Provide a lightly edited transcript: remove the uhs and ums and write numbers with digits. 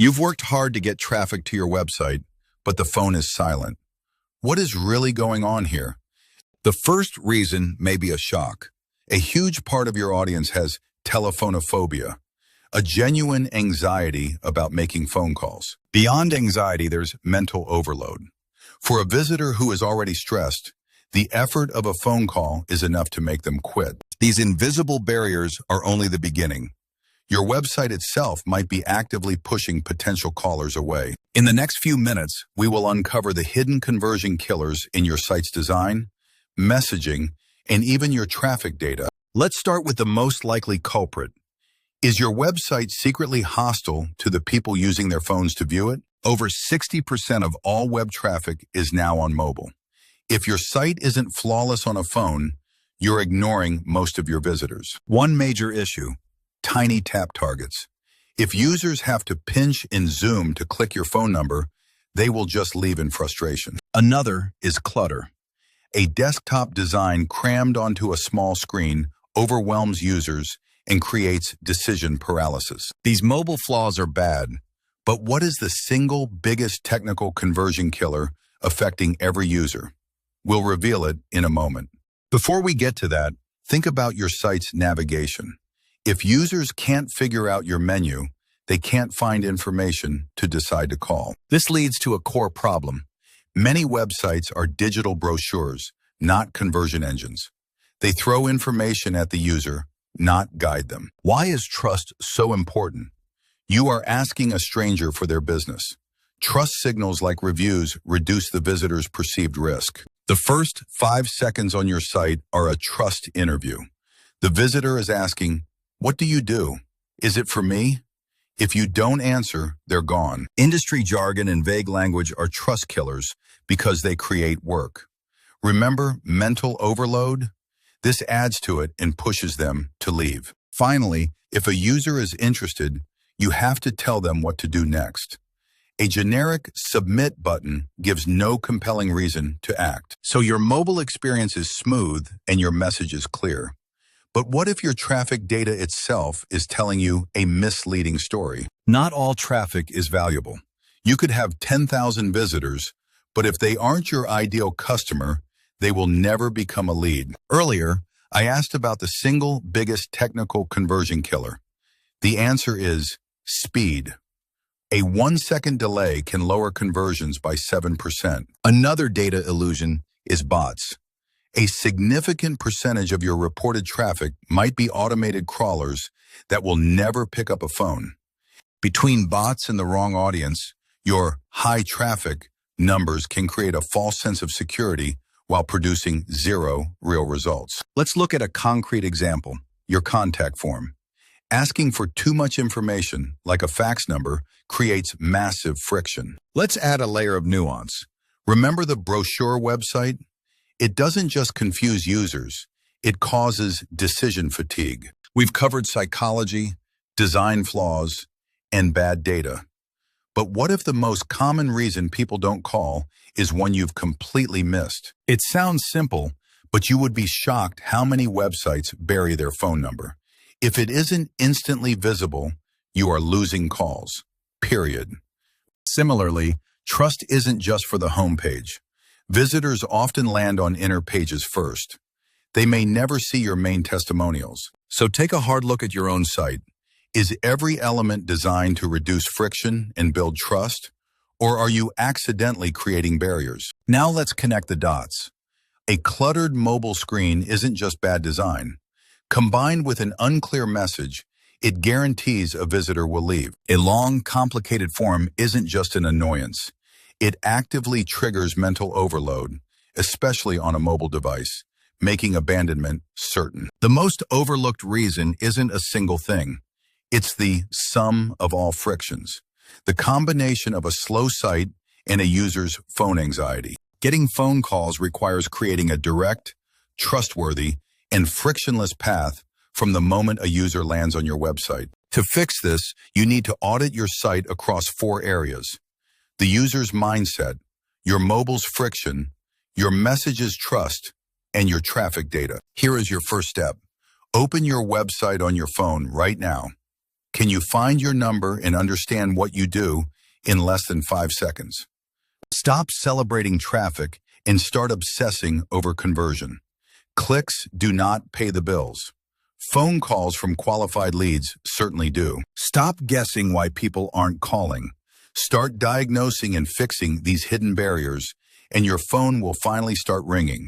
You've worked hard to get traffic to your website, but the phone is silent. What is really going on here? The first reason may be a shock. A huge part of your audience has telephonophobia, a genuine anxiety about making phone calls. Beyond anxiety, there's mental overload. For a visitor who is already stressed, the effort of a phone call is enough to make them quit. These invisible barriers are only the beginning. Your website itself might be actively pushing potential callers away. In the next few minutes, we will uncover the hidden conversion killers in your site's design, messaging, and even your traffic data. Let's start with the most likely culprit. Is your website secretly hostile to the people using their phones to view it? Over 60% of all web traffic is now on mobile. If your site isn't flawless on a phone, you're ignoring most of your visitors. One major issue: tiny tap targets. If users have to pinch and zoom to click your phone number, they will just leave in frustration. Another is clutter. A desktop design crammed onto a small screen overwhelms users and creates decision paralysis. These mobile flaws are bad, but what is the single biggest technical conversion killer affecting every user? We'll reveal it in a moment. Before we get to that, think about your site's navigation. If users can't figure out your menu, they can't find information to decide to call. This leads to a core problem. Many websites are digital brochures, not conversion engines. They throw information at the user, not guide them. Why is trust so important? You are asking a stranger for their business. Trust signals like reviews reduce the visitor's perceived risk. The first 5 seconds on your site are a trust interview. The visitor is asking, "What do you do? Is it for me?" If you don't answer, they're gone. Industry jargon and vague language are trust killers because they create work. Remember mental overload? This adds to it and pushes them to leave. Finally, if a user is interested, you have to tell them what to do next. A generic submit button gives no compelling reason to act. So your mobile experience is smooth and your message is clear. But what if your traffic data itself is telling you a misleading story? Not all traffic is valuable. You could have 10,000 visitors, but if they aren't your ideal customer, they will never become a lead. Earlier, I asked about the single biggest technical conversion killer. The answer is speed. A 1-second delay can lower conversions by 7%. Another data illusion is bots. A significant percentage of your reported traffic might be automated crawlers that will never pick up a phone. Between bots and the wrong audience, your high traffic numbers can create a false sense of security while producing zero real results. Let's look at a concrete example, your contact form. Asking for too much information, like a fax number, creates massive friction. Let's add a layer of nuance. Remember the brochure website? It doesn't just confuse users, it causes decision fatigue. We've covered psychology, design flaws, and bad data. But what if the most common reason people don't call is one you've completely missed? It sounds simple, but you would be shocked how many websites bury their phone number. If it isn't instantly visible, you are losing calls, period. Similarly, trust isn't just for the homepage. Visitors often land on inner pages first. They may never see your main testimonials. So take a hard look at your own site. Is every element designed to reduce friction and build trust? Or are you accidentally creating barriers? Now let's connect the dots. A cluttered mobile screen isn't just bad design. Combined with an unclear message, it guarantees a visitor will leave. A long, complicated form isn't just an annoyance. It actively triggers mental overload, especially on a mobile device, making abandonment certain. The most overlooked reason isn't a single thing. It's the sum of all frictions, the combination of a slow site and a user's phone anxiety. Getting phone calls requires creating a direct, trustworthy, and frictionless path from the moment a user lands on your website. To fix this, you need to audit your site across 4 areas: the user's mindset, your mobile's friction, your message's trust, and your traffic data. Here is your first step. Open your website on your phone right now. Can you find your number and understand what you do in less than 5 seconds? Stop celebrating traffic and start obsessing over conversion. Clicks do not pay the bills. Phone calls from qualified leads certainly do. Stop guessing why people aren't calling. Start diagnosing and fixing these hidden barriers, and your phone will finally start ringing.